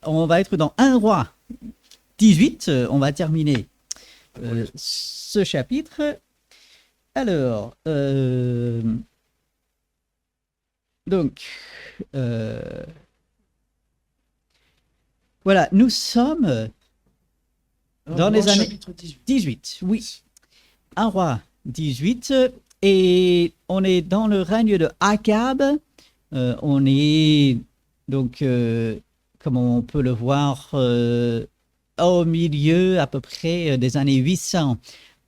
on va être dans 1 Roi 18. On va terminer ce chapitre. Alors, donc, voilà, nous sommes dans les années chapitre 18. 18, oui. 1 Roi 18, et on est dans le règne de Akab. On est donc, comme on peut le voir, au milieu à peu près des années 800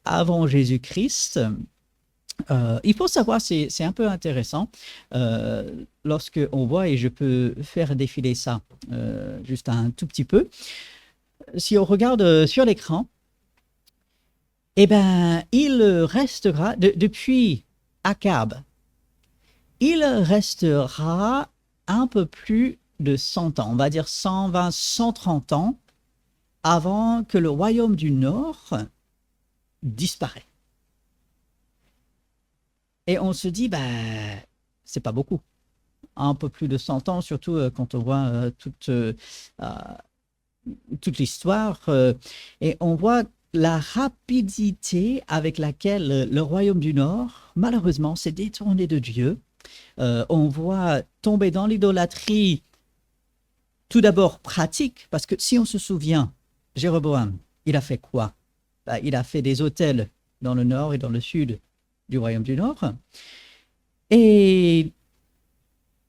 avant Jésus-Christ. Il faut savoir, c'est un peu intéressant, lorsque on voit, et je peux faire défiler ça juste un tout petit peu, si on regarde sur l'écran, eh ben, il restera, depuis Akab, il restera un peu plus de 100 ans, on va dire 120, 130 ans, avant que le royaume du Nord disparaisse. Et on se dit, c'est pas beaucoup. Un peu plus de 100 ans, surtout quand on voit toute l'histoire. Et on voit la rapidité avec laquelle le royaume du Nord, malheureusement, s'est détourné de Dieu. On voit tomber dans l'idolâtrie, tout d'abord pratique, parce que si on se souvient, Jéroboam, il a fait quoi? Il a fait des autels dans le nord et dans le sud du royaume du Nord. Et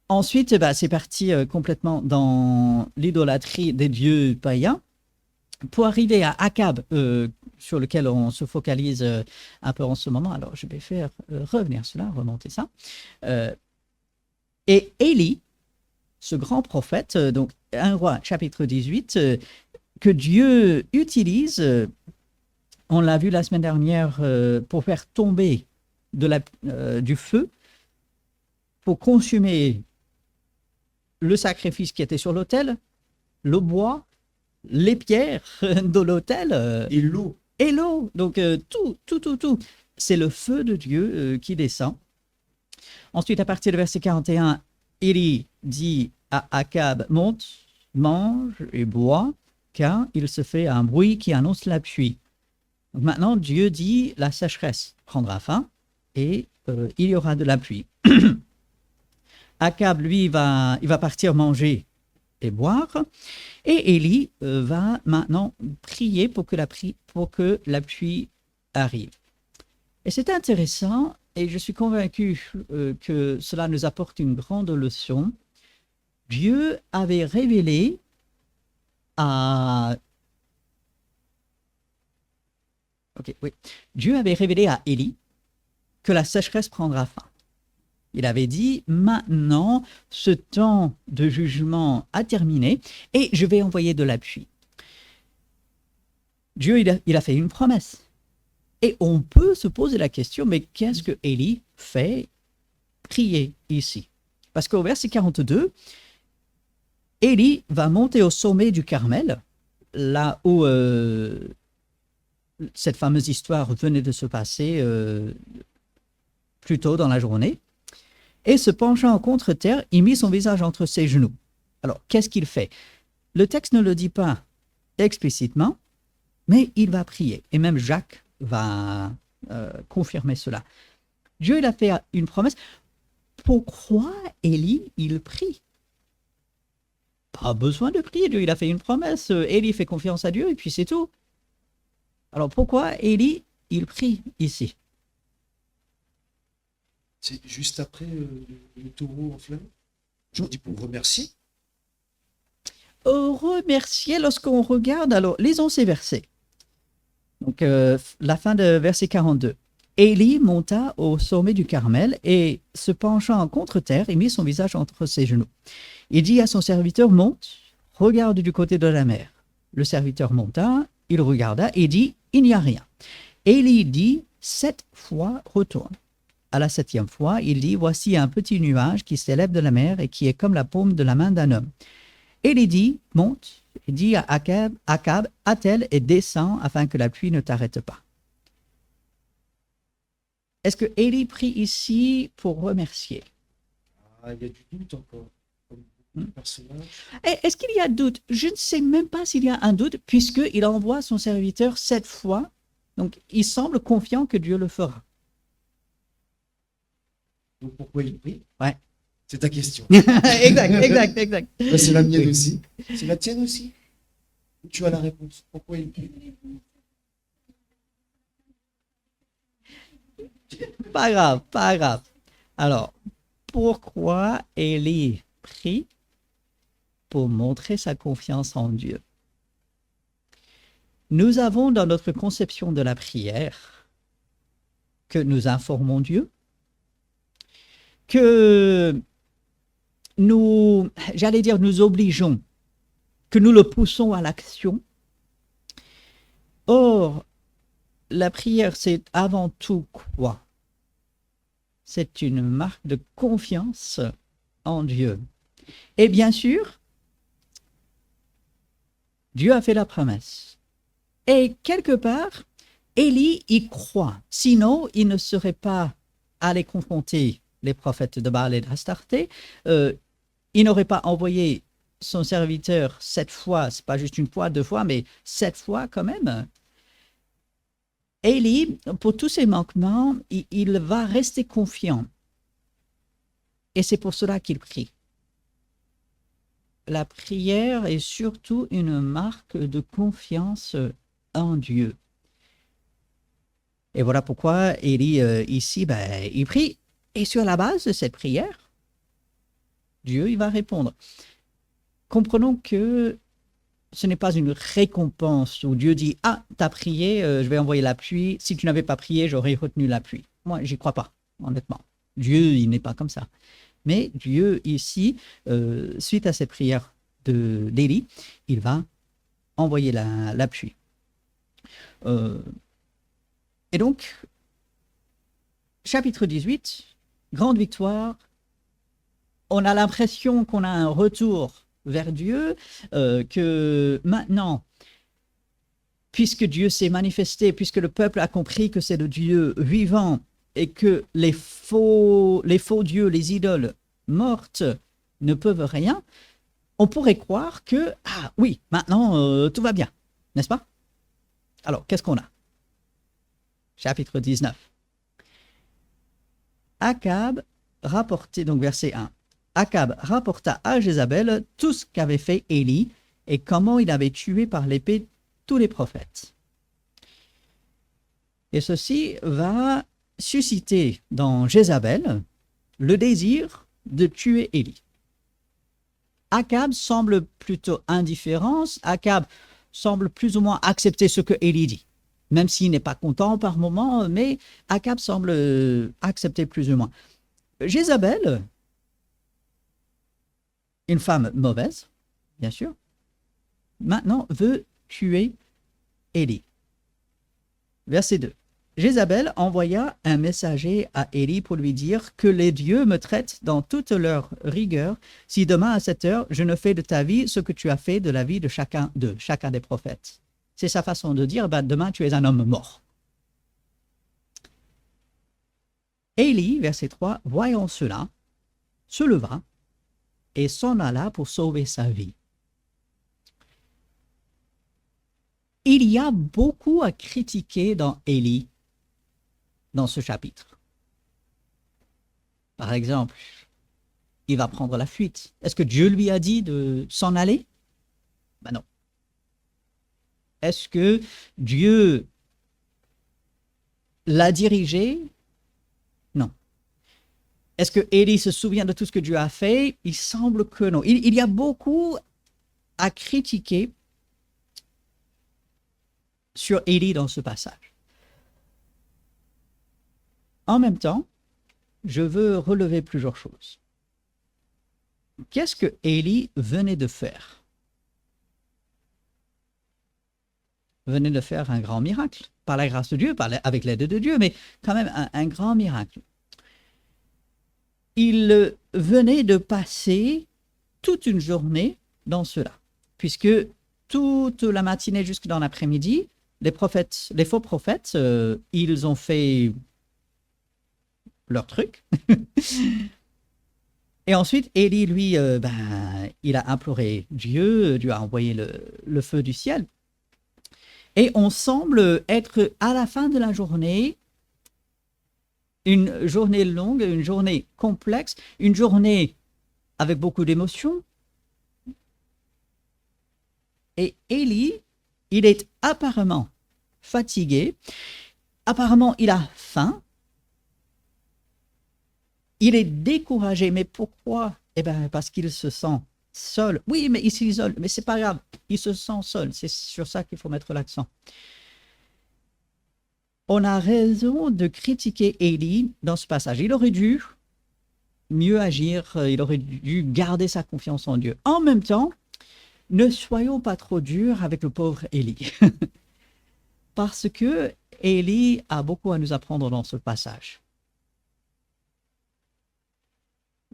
ensuite, c'est parti complètement dans l'idolâtrie des dieux païens, pour arriver à Akab, sur lequel on se focalise un peu en ce moment. Alors, je vais faire revenir cela, remonter ça. Et Élie, ce grand prophète, donc 1 Roi, chapitre 18, que Dieu utilise, on l'a vu la semaine dernière, pour faire tomber du feu, pour consumer le sacrifice qui était sur l'autel, le bois, les pierres de l'autel. Et l'eau. Et l'eau. Donc tout. C'est le feu de Dieu qui descend. Ensuite, à partir du verset 41, Élie dit à Akab, monte, mange et bois, car il se fait un bruit qui annonce la pluie. Donc maintenant, Dieu dit, la sécheresse prendra fin et il y aura de la pluie. Akab, lui, il va partir manger et boire. Et Élie va maintenant prier pour que la pluie arrive. Et c'est intéressant, et je suis convaincu que cela nous apporte une grande leçon. Dieu avait révélé à... Dieu avait révélé à Élie que la sécheresse prendra fin. Il avait dit, maintenant, ce temps de jugement a terminé et je vais envoyer de la pluie. Dieu, il a fait une promesse. Et on peut se poser la question, mais qu'est-ce que Élie fait prier ici? Parce qu'au verset 42, Élie va monter au sommet du Carmel, là où cette fameuse histoire venait de se passer plus tôt dans la journée. Et se penchant en contre-terre, il mit son visage entre ses genoux. Alors, qu'est-ce qu'il fait? Le texte ne le dit pas explicitement, mais il va prier. Et même Jacques va confirmer cela. Dieu, il a fait une promesse. Pourquoi Élie, il prie? Pas besoin de prier, Dieu, il a fait une promesse. Élie fait confiance à Dieu et puis c'est tout. Alors, pourquoi Élie, il prie ici? C'est juste après le taureau enflammé. Je dis pour remercier. Remercier, lorsqu'on regarde, alors lisons ces versets. Donc, la fin de verset 42. Élie monta au sommet du Carmel et, se penchant en contre-terre, il mit son visage entre ses genoux. Il dit à son serviteur, monte, regarde du côté de la mer. Le serviteur monta, il regarda et dit, il n'y a rien. Élie dit, 7 fois retourne. À la 7e fois, il dit, voici un petit nuage qui s'élève de la mer et qui est comme la paume de la main d'un homme. Élie dit, monte, et dit à Akab, attelle et descend afin que la pluie ne t'arrête pas. Est-ce que Élie prie ici pour remercier? Il y a du doute encore, comme personnage. Est-ce qu'il y a doute? Je ne sais même pas s'il y a un doute, puisqu'il envoie son serviteur 7 fois. Donc, il semble confiant que Dieu le fera. Donc pourquoi il prie? Ouais. C'est ta question. exact. Bah, c'est la mienne Oui. aussi. C'est la tienne aussi. Tu as la réponse. Pourquoi il prie? Pas grave. Alors, pourquoi Élie prie? Pour montrer sa confiance en Dieu. Nous avons dans notre conception de la prière que nous informons Dieu, que nous obligeons, que nous le poussons à l'action. Or, la prière, c'est avant tout quoi? C'est une marque de confiance en Dieu. Et bien sûr, Dieu a fait la promesse. Et quelque part, Élie y croit. Sinon, il ne serait pas allé confronter les prophètes de Baal et d'Astarté. Il n'aurait pas envoyé son serviteur 7 fois, c'est pas juste une fois, 2 fois, mais 7 fois quand même. Élie, pour tous ses manquements, il va rester confiant. Et c'est pour cela qu'il prie. La prière est surtout une marque de confiance en Dieu. Et voilà pourquoi Élie, ici, il prie. Et sur la base de cette prière, Dieu, il va répondre. Comprenons que ce n'est pas une récompense où Dieu dit « Ah, tu as prié, je vais envoyer la pluie. Si tu n'avais pas prié, j'aurais retenu la pluie. » Moi, j'y crois pas, honnêtement. Dieu, il n'est pas comme ça. Mais Dieu, ici, suite à cette prière d'Élie, il va envoyer la pluie. Et donc, chapitre 18, grande victoire. On a l'impression qu'on a un retour vers Dieu, que maintenant, puisque Dieu s'est manifesté, puisque le peuple a compris que c'est le Dieu vivant et que les faux dieux, les idoles mortes ne peuvent rien, on pourrait croire que, ah oui, maintenant tout va bien, n'est-ce pas? Alors, qu'est-ce qu'on a? Chapitre 19. Akab rapportait, donc verset 1. Akab rapporta à Jézabel tout ce qu'avait fait Élie et comment il avait tué par l'épée tous les prophètes. Et ceci va susciter dans Jézabel le désir de tuer Élie. Akab semble plutôt indifférent, Akab semble plus ou moins accepter ce que Élie dit, même s'il n'est pas content par moment, mais Akab semble accepter plus ou moins. Jézabel, une femme mauvaise, bien sûr, maintenant veut tuer Élie. Verset 2. Jézabel envoya un messager à Élie pour lui dire que les dieux me traitent dans toute leur rigueur si demain à cette heure je ne fais de ta vie ce que tu as fait de la vie de chacun des prophètes. C'est sa façon de dire, demain tu es un homme mort. Élie, verset 3, voyant cela, se leva et s'en alla pour sauver sa vie. Il y a beaucoup à critiquer dans Élie, dans ce chapitre. Par exemple, il va prendre la fuite. Est-ce que Dieu lui a dit de s'en aller? Ben non. Est-ce que Dieu l'a dirigé? Non. Est-ce que Élie se souvient de tout ce que Dieu a fait? Il semble que non. Il y a beaucoup à critiquer sur Élie dans ce passage. En même temps, je veux relever plusieurs choses. Qu'est-ce que Élie venait de faire? Venait de faire un grand miracle, par la grâce de Dieu, avec l'aide de Dieu, mais quand même un grand miracle. Il venait de passer toute une journée dans cela, puisque toute la matinée jusque dans l'après-midi, les faux prophètes, ils ont fait leur truc. Et ensuite, Élie, lui, il a imploré Dieu, Dieu a envoyé le feu du ciel. Et on semble être à la fin de la journée, une journée longue, une journée complexe, une journée avec beaucoup d'émotions. Et Élie, il est apparemment fatigué, apparemment il a faim, il est découragé. Mais pourquoi? Eh bien, parce qu'il se sent seul. Oui, mais il s'isole, mais c'est pas grave, il se sent seul. C'est sur ça qu'il faut mettre l'accent. On a raison de critiquer Élie dans ce passage. Il aurait dû mieux agir, il aurait dû garder sa confiance en Dieu. En même temps, ne soyons pas trop durs avec le pauvre Élie. Parce que Élie a beaucoup à nous apprendre dans ce passage.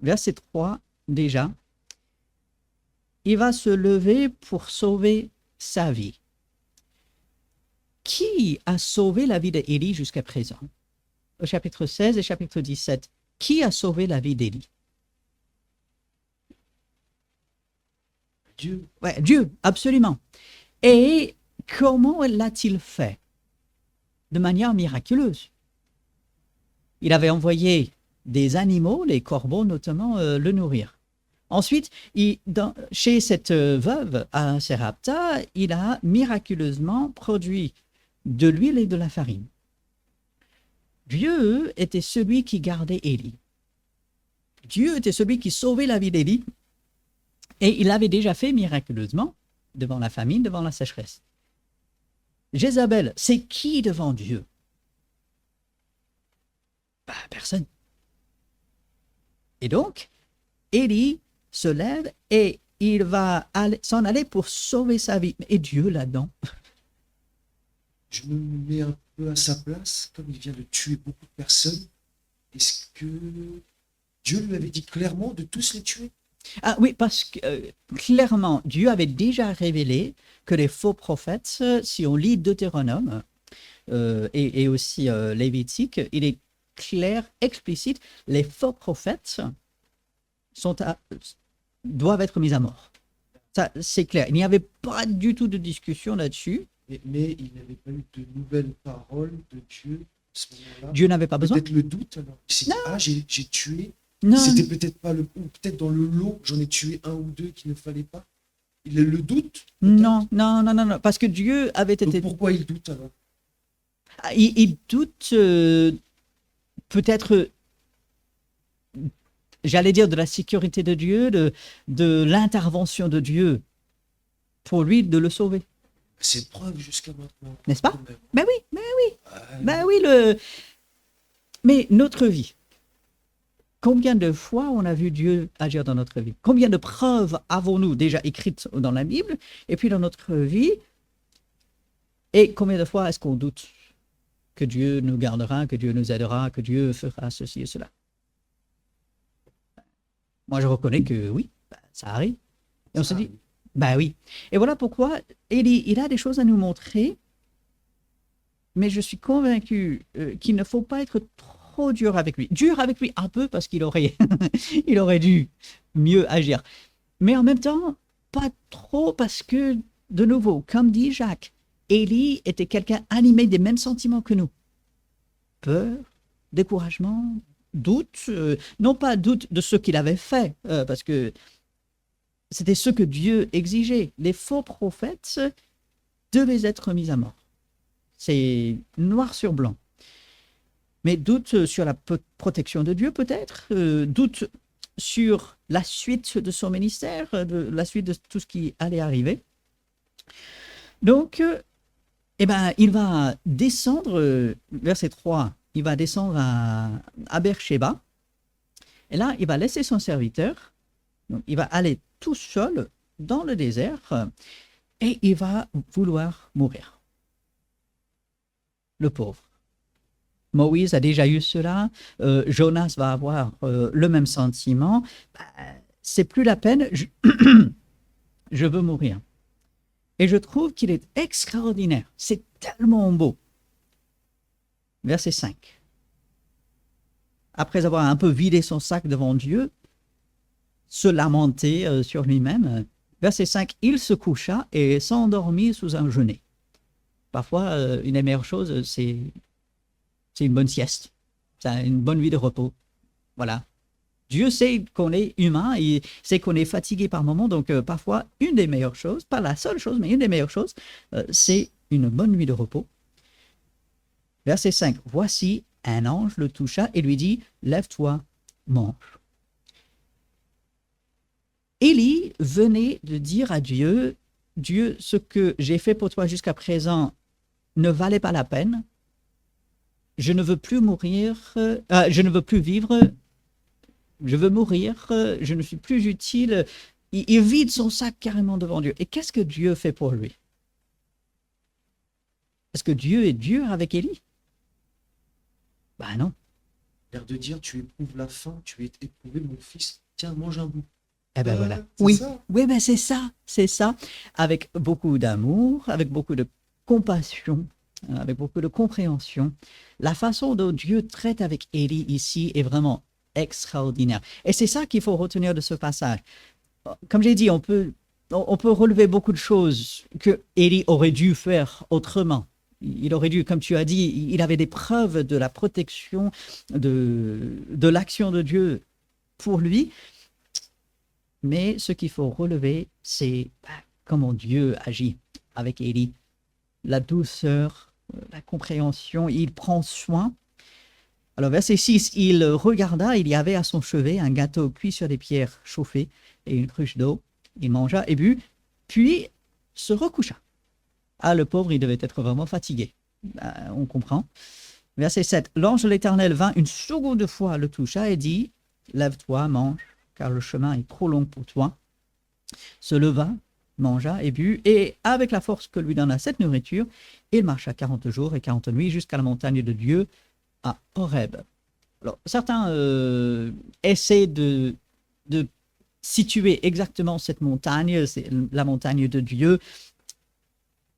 Verset 3, déjà, il va se lever pour sauver sa vie. Qui a sauvé la vie d'Élie jusqu'à présent? Au chapitre 16 et chapitre 17, qui a sauvé la vie d'Élie? Dieu. Ouais, Dieu, absolument. Et comment l'a-t-il fait? De manière miraculeuse. Il avait envoyé des animaux, les corbeaux notamment, le nourrir. Ensuite, chez cette veuve à Sarepta, il a miraculeusement produit de l'huile et de la farine. Dieu était celui qui gardait Élie. Dieu était celui qui sauvait la vie d'Élie. Et il l'avait déjà fait miraculeusement devant la famine, devant la sécheresse. Jézabel, c'est qui devant Dieu? Personne. Et donc, Élie se lève et il va s'en aller pour sauver sa vie. Et Dieu là-dedans? Je me mets un peu à sa place, comme il vient de tuer beaucoup de personnes. Est-ce que Dieu lui avait dit clairement de tous les tuer? Ah oui, parce que clairement, Dieu avait déjà révélé que les faux prophètes, si on lit Deutéronome et aussi Lévitique, il est clair, explicite, les faux prophètes doivent être mis à mort. Ça, c'est clair. Il n'y avait pas du tout de discussion là-dessus. Mais il n'avait pas eu de nouvelles paroles de Dieu à ce moment-là. Dieu n'avait pas besoin. Peut-être le doute alors. Il s'est dit, ah, j'ai tué. Non. C'était peut-être pas ou peut-être dans le lot, j'en ai tué un ou deux qu'il ne fallait pas. Il a le doute? Non, parce que Dieu avait été. Donc pourquoi il doute alors? Il doute peut-être, j'allais dire, de la sécurité de Dieu, de l'intervention de Dieu pour lui de le sauver. C'est preuve jusqu'à maintenant. N'est-ce pas? Ben oui. Mais notre vie, combien de fois on a vu Dieu agir dans notre vie? Combien de preuves avons-nous déjà écrites dans la Bible et puis dans notre vie? Et combien de fois est-ce qu'on doute que Dieu nous gardera, que Dieu nous aidera, que Dieu fera ceci et cela? Moi, je reconnais que oui, ça arrive. Et on se dit, oui. Et voilà pourquoi il a des choses à nous montrer, mais je suis convaincu qu'il ne faut pas être trop dur avec lui. Dur avec lui un peu parce qu'il aurait, il aurait dû mieux agir. Mais en même temps, pas trop parce que, de nouveau, comme dit Jacques, Élie était quelqu'un animé des mêmes sentiments que nous. Peur, découragement, doute, non pas doute de ce qu'il avait fait, parce que c'était ce que Dieu exigeait. Les faux prophètes devaient être mis à mort. C'est noir sur blanc. Mais doute sur la protection de Dieu peut-être, doute sur la suite de son ministère, de la suite de tout ce qui allait arriver. Donc, il va descendre, verset 3, il va descendre à Beersheba. Et là, il va laisser son serviteur. Donc, il va aller tout seul dans le désert et il va vouloir mourir. Le pauvre. Moïse a déjà eu cela. Jonas va avoir le même sentiment. C'est plus la peine. Je veux mourir. Et je trouve qu'il est extraordinaire. C'est tellement beau. Verset 5. Après avoir un peu vidé son sac devant Dieu, se lamenter sur lui-même. Verset 5, il se coucha et s'endormit sous un genêt. Parfois, une des meilleures choses, c'est une bonne sieste, c'est une bonne nuit de repos. Voilà. Dieu sait qu'on est humain, il sait qu'on est fatigué par moments, donc parfois, une des meilleures choses, pas la seule chose, mais une des meilleures choses, c'est une bonne nuit de repos. Verset 5, voici, un ange le toucha et lui dit, lève-toi, mange. Élie venait de dire à Dieu, Dieu, ce que j'ai fait pour toi jusqu'à présent ne valait pas la peine. Je ne veux plus mourir, je ne veux plus vivre, je veux mourir, je ne suis plus utile. Il vide son sac carrément devant Dieu. Et qu'est-ce que Dieu fait pour lui? Est-ce que Dieu est dur avec Élie? Ben non. L'air de dire, tu éprouves la faim, tu es éprouvé, mon fils, tiens, mange un bout. Eh ben voilà. C'est Oui, ça. oui, ben c'est ça. Avec beaucoup d'amour, avec beaucoup de compassion, avec beaucoup de compréhension. La façon dont Dieu traite avec Élie ici est vraiment extraordinaire. Et c'est ça qu'il faut retenir de ce passage. Comme j'ai dit, on peut relever beaucoup de choses que Élie aurait dû faire autrement. Il aurait dû, comme tu as dit, il avait des preuves de la protection, de l'action de Dieu pour lui. Mais ce qu'il faut relever, c'est comment Dieu agit avec Élie. La douceur, la compréhension, il prend soin. Alors, verset 6, il regarda, il y avait à son chevet un gâteau cuit sur des pierres chauffées et une cruche d'eau. Il mangea et but, puis se recoucha. Ah, le pauvre, il devait être vraiment fatigué. On comprend. Verset 7, l'ange de l'Éternel vint une seconde fois, le toucha et dit, lève-toi, mange, car le chemin est trop long pour toi. Se leva, mangea et but, et avec la force que lui donna cette nourriture, il marcha 40 jours et 40 nuits jusqu'à la montagne de Dieu, à Horeb. Alors, certains essaient de situer exactement cette montagne, c'est la montagne de Dieu.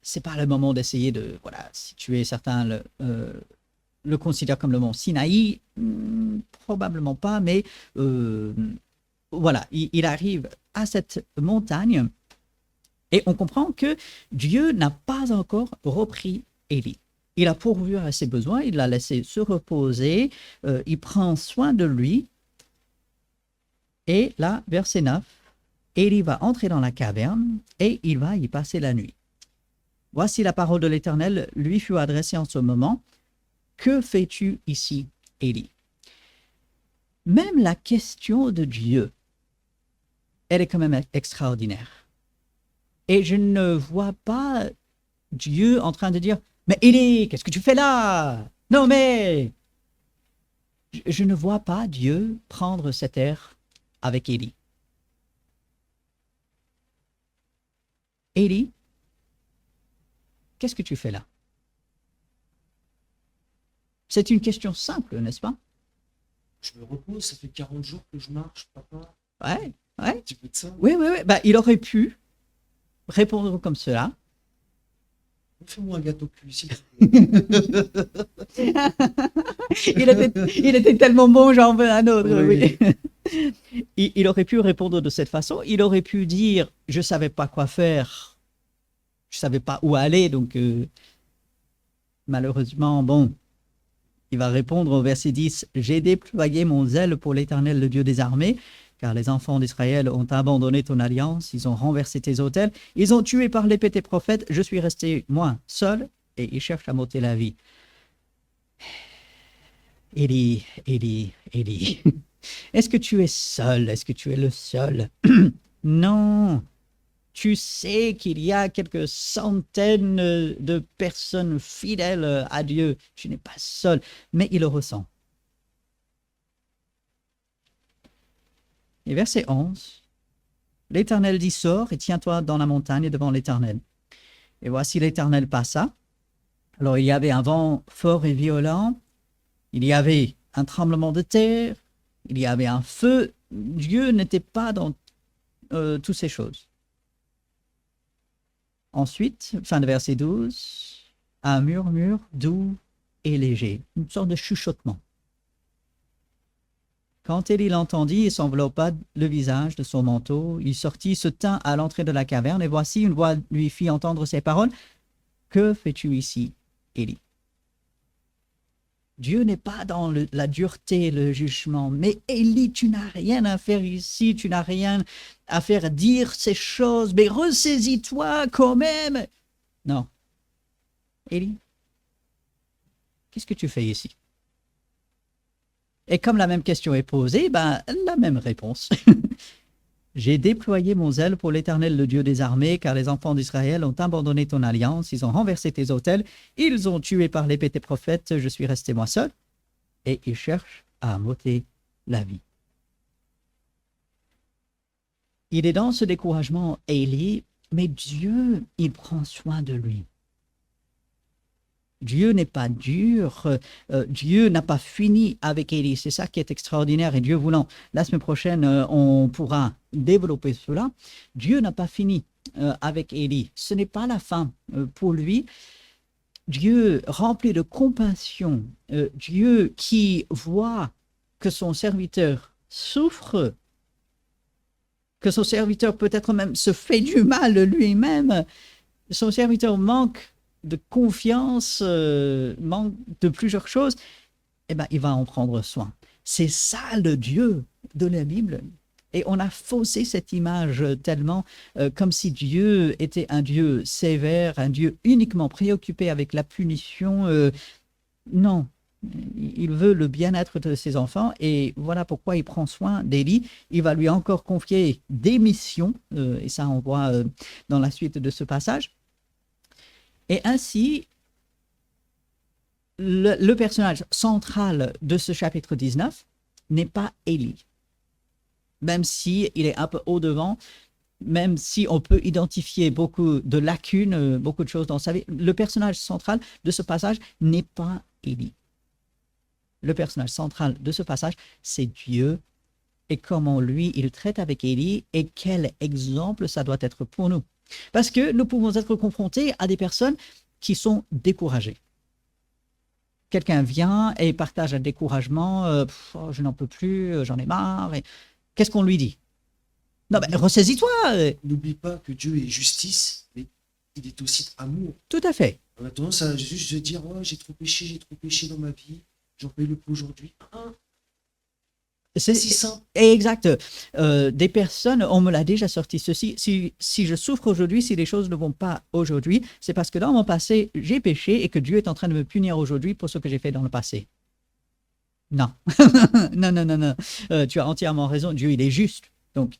C'est pas le moment d'essayer de situer. Certains le considèrent comme le mont Sinaï, probablement pas, mais voilà, il arrive à cette montagne et on comprend que Dieu n'a pas encore repris Élie. Il a pourvu à ses besoins, il l'a laissé se reposer, il prend soin de lui. Et là, verset 9, Élie va entrer dans la caverne et il va y passer la nuit. Voici la parole de l'Éternel lui fut adressée en ce moment. Que fais-tu ici, Élie? Même la question de Dieu, elle est quand même extraordinaire. Et je ne vois pas Dieu en train de dire, mais Élie, qu'est-ce que tu fais là? Non mais, je ne vois pas Dieu prendre cet air avec Élie. Élie, qu'est-ce que tu fais là? C'est une question simple, n'est-ce pas? Je me repose, ça fait 40 jours que je marche, papa. Ouais. Un petit peu de ça. Oui. Bah, il aurait pu répondre comme cela. Fais-moi un gâteau cuit ici. il était tellement bon, j'en veux un autre. Oui. Il aurait pu répondre de cette façon. Il aurait pu dire, je ne savais pas quoi faire. Je ne savais pas où aller. Donc, malheureusement, bon, il va répondre au verset 10, « J'ai déployé mon zèle pour l'Éternel, le Dieu des armées, car les enfants d'Israël ont abandonné ton alliance, ils ont renversé tes autels, ils ont tué par l'épée tes prophètes, je suis resté, moi, seul, et ils cherchent à m'ôter la vie. » Élie, est-ce que tu es seul? Est-ce que tu es le seul? Non. Tu sais qu'il y a quelques centaines de personnes fidèles à Dieu. Tu n'es pas seul, mais il le ressent. Et verset 11, l'Éternel dit, sors et tiens-toi dans la montagne devant l'Éternel. Et voici l'Éternel passa. Alors il y avait un vent fort et violent, il y avait un tremblement de terre, il y avait un feu. Dieu n'était pas dans toutes ces choses. Ensuite, fin de verset 12, un murmure doux et léger, une sorte de chuchotement. Quand Élie l'entendit, il s'enveloppa le visage de son manteau, il sortit, se tint à l'entrée de la caverne, et voici une voix lui fit entendre ces paroles. Que fais-tu ici, Élie? Dieu n'est pas dans la dureté, le jugement. Mais Élie, tu n'as rien à faire ici, tu n'as rien à faire dire ces choses, mais ressaisis-toi quand même. Non. Élie, qu'est-ce que tu fais ici? Et comme la même question est posée, ben, la même réponse. J'ai déployé mon zèle pour l'Éternel, le Dieu des armées, car les enfants d'Israël ont abandonné ton alliance, ils ont renversé tes autels, ils ont tué par l'épée tes prophètes, je suis resté moi seul, et ils cherchent à m'ôter la vie. Il est dans ce découragement, Élie, mais Dieu, il prend soin de lui. Dieu n'est pas dur, Dieu n'a pas fini avec Élie. C'est ça qui est extraordinaire. Et Dieu voulant, la semaine prochaine, on pourra développer cela. Dieu n'a pas fini avec Élie. Ce n'est pas la fin pour lui. Dieu rempli de compassion, Dieu qui voit que son serviteur souffre, que son serviteur peut-être même se fait du mal lui-même, son serviteur manque de confiance, manque de plusieurs choses, eh ben, il va en prendre soin. C'est ça le Dieu de la Bible. Et on a faussé cette image tellement comme si Dieu était un Dieu sévère, un Dieu uniquement préoccupé avec la punition. Non, il veut le bien-être de ses enfants et voilà pourquoi il prend soin d'Élie. Il va lui encore confier des missions, et ça on voit dans la suite de ce passage. Et ainsi, le personnage central de ce chapitre 19 n'est pas Élie. Même si il est un peu au-devant, même si on peut identifier beaucoup de lacunes, beaucoup de choses dans sa vie, le personnage central de ce passage n'est pas Élie. Le personnage central de ce passage, c'est Dieu et comment lui, il traite avec Élie et quel exemple ça doit être pour nous. Parce que nous pouvons être confrontés à des personnes qui sont découragées. Quelqu'un vient et partage un découragement, je n'en peux plus, j'en ai marre. Et qu'est-ce qu'on lui dit? Non, mais ressaisis-toi. N'oublie pas que Dieu est justice, mais il est aussi amour. Tout à fait. On a tendance à juste se dire, oh, j'ai trop péché dans ma vie, j'en paye le prix aujourd'hui. C'est si simple. Exact. Des personnes, on me l'a déjà sorti ceci, si je souffre aujourd'hui, si les choses ne vont pas aujourd'hui, c'est parce que dans mon passé, j'ai péché et que Dieu est en train de me punir aujourd'hui pour ce que j'ai fait dans le passé. Non. non. Tu as entièrement raison. Dieu, il est juste. Donc,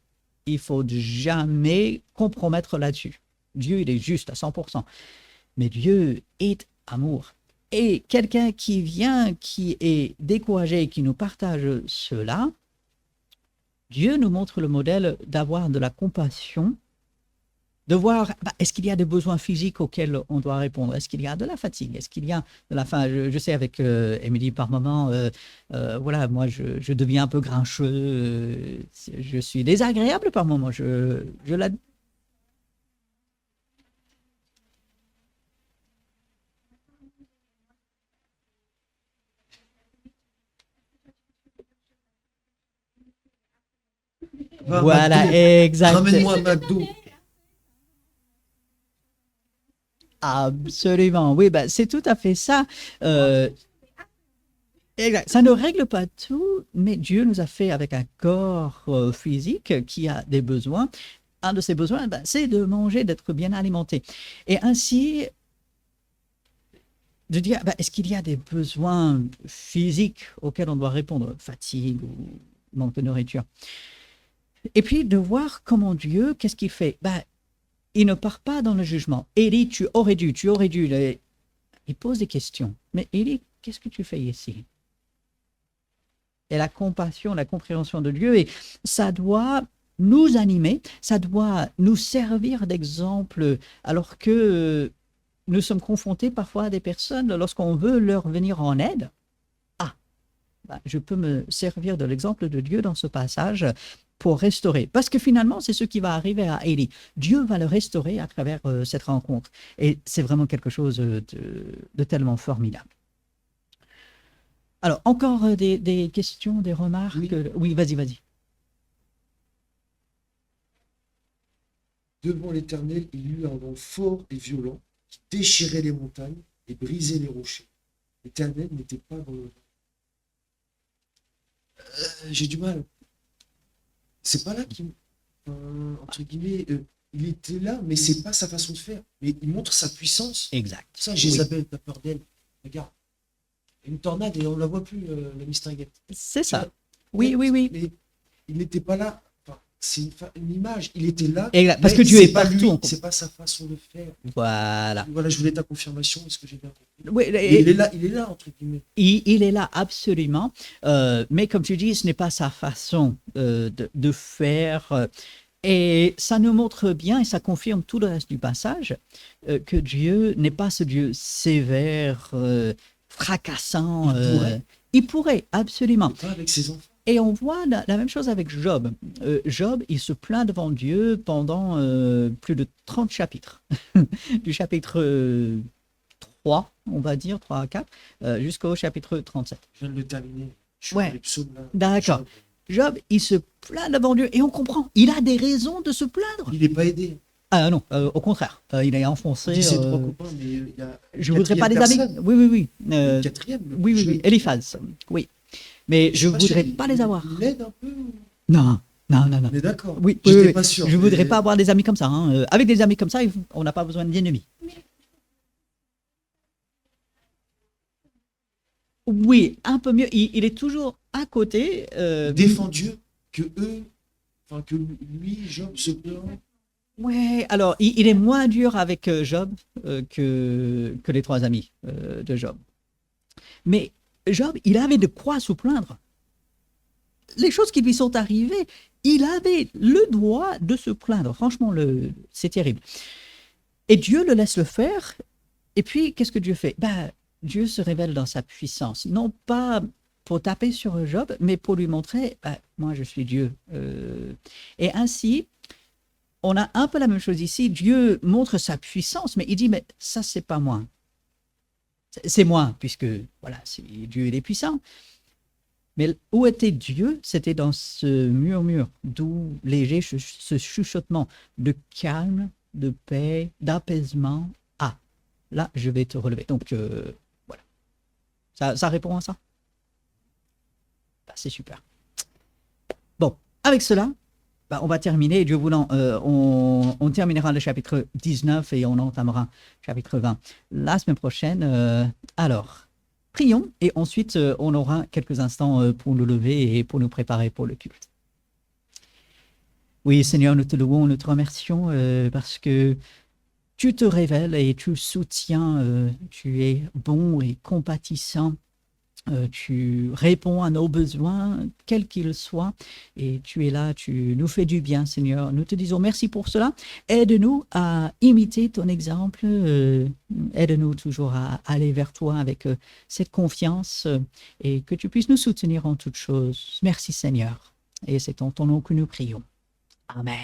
il ne faut jamais compromettre là-dessus. Dieu, il est juste à 100%. Mais Dieu est amour. Et quelqu'un qui vient, qui est découragé, qui nous partage cela, Dieu nous montre le modèle d'avoir de la compassion, de voir, est-ce qu'il y a des besoins physiques auxquels on doit répondre? Est-ce qu'il y a de la fatigue? Est-ce qu'il y a de la faim? Je sais avec Émilie, par moment, voilà, moi, je deviens un peu grincheux, je suis désagréable par moment, je la... Voilà, McDo. exact. Ramène-moi un McDo. Absolument, oui, c'est tout à fait ça. Exact. Ça ne règle pas tout, mais Dieu nous a fait avec un corps physique qui a des besoins. Un de ces besoins, c'est de manger, d'être bien alimenté. Et ainsi, de dire, est-ce qu'il y a des besoins physiques auxquels on doit répondre? Fatigue ou manque de nourriture. Et puis de voir comment Dieu, qu'est-ce qu'il fait? Il ne part pas dans le jugement. Élie, tu aurais dû. Il pose des questions. Mais Élie, qu'est-ce que tu fais ici? Et la compassion, la compréhension de Dieu, et ça doit nous animer, ça doit nous servir d'exemple, alors que nous sommes confrontés parfois à des personnes, lorsqu'on veut leur venir en aide. Je peux me servir de l'exemple de Dieu dans ce passage pour restaurer. Parce que finalement, c'est ce qui va arriver à Élie. Dieu va le restaurer à travers cette rencontre. Et c'est vraiment quelque chose de tellement formidable. Alors, encore des questions, des remarques? Oui. Oui, vas-y, vas-y. Devant l'Éternel, il y eut un vent fort et violent qui déchirait les montagnes et brisait les rochers. L'Éternel n'était pas dans le vent. J'ai du mal. C'est pas là qu'il, entre guillemets, il était là, mais c'est pas sa façon de faire. Mais il montre sa puissance. Exact. Ça, Oui, Jézabel, t'as peur d'elle. Regarde, une tornade et on la voit plus, la mistinguette. c'est Tu ça. vois, Oui, oui, oui. mais il n'était pas là. Enfin, c'est une image. Il était là, Exact, parce mais que Dieu c'est est pas partout. lui, c'est pas sa façon de faire. Voilà. Voilà, je voulais ta confirmation. Est-ce que j'ai bien compris? Oui, Mais il est là, entre guillemets. il est là absolument, mais comme tu dis, ce n'est pas sa façon de faire. Et ça nous montre bien, et ça confirme tout le reste du passage, que Dieu n'est pas ce Dieu sévère, fracassant. Il pourrait. Il pourrait, absolument. Mais pas avec ses enfants. Et on voit la même chose avec Job. Job, il se plaint devant Dieu pendant plus de 30 chapitres. Du chapitre 3, on va dire, 3 à 4, jusqu'au chapitre 37. Je viens de le terminer. Je suis Ouais. dans les psaumes là. D'accord. Job, il se plaint devant Dieu et on comprend. Il a des raisons de se plaindre. Il n'est pas aidé. Ah non, au contraire, il est On enfoncé. dit ses trois copains, mais il y a Je une voudrais pas quatrième les amis. personne. Oui, oui, oui. Une quatrième. Oui, oui, oui. Eliphaz. Oui. Mais je sais pas si voudrais il- pas les avoir. Il l'aide un peu ou- Non, non, non, non. On est d'accord. Oui, oui, J'étais oui. pas sûr. Je voudrais mais- pas avoir des amis comme ça, hein. Avec des amis comme ça, on n'a pas besoin d'ennemis. Oui, un peu mieux. Il est toujours à côté. Défend Dieu que eux, enfin que lui, Job, se plaint. Ouais, alors il est moins dur avec Job que les trois amis de Job. Mais Job, il avait de quoi se plaindre. Les choses qui lui sont arrivées, il avait le droit de se plaindre. Franchement, c'est terrible. Et Dieu le laisse le faire. Et puis, qu'est-ce que Dieu fait? Ben, Dieu se révèle dans sa puissance. Non pas pour taper sur Job, mais pour lui montrer, ben, moi je suis Dieu. Et ainsi, on a un peu la même chose ici. Dieu montre sa puissance, mais il dit, mais ça, c'est pas moi. C'est moi, puisque voilà, Dieu, il est puissant. Mais où était Dieu? C'était dans ce murmure, d'où léger ce chuchotement de calme, de paix, d'apaisement. Ah, là, je vais te relever. Donc, voilà. Ça répond à ça? Bah, c'est super. Bon, avec cela, bah, on va terminer. Dieu voulant, on terminera le chapitre 19 et on entamera le chapitre 20 la semaine prochaine. Alors, prions et ensuite on aura quelques instants pour nous lever et pour nous préparer pour le culte. Oui, Seigneur, nous te louons, nous te remercions parce que tu te révèles et tu soutiens, tu es bon et compatissant. Tu réponds à nos besoins, quels qu'ils soient, et tu es là, tu nous fais du bien, Seigneur. Nous te disons merci pour cela. Aide-nous à imiter ton exemple. Aide-nous toujours à aller vers toi avec cette confiance et que tu puisses nous soutenir en toutes choses. Merci, Seigneur. Et c'est en ton nom que nous prions. Amen.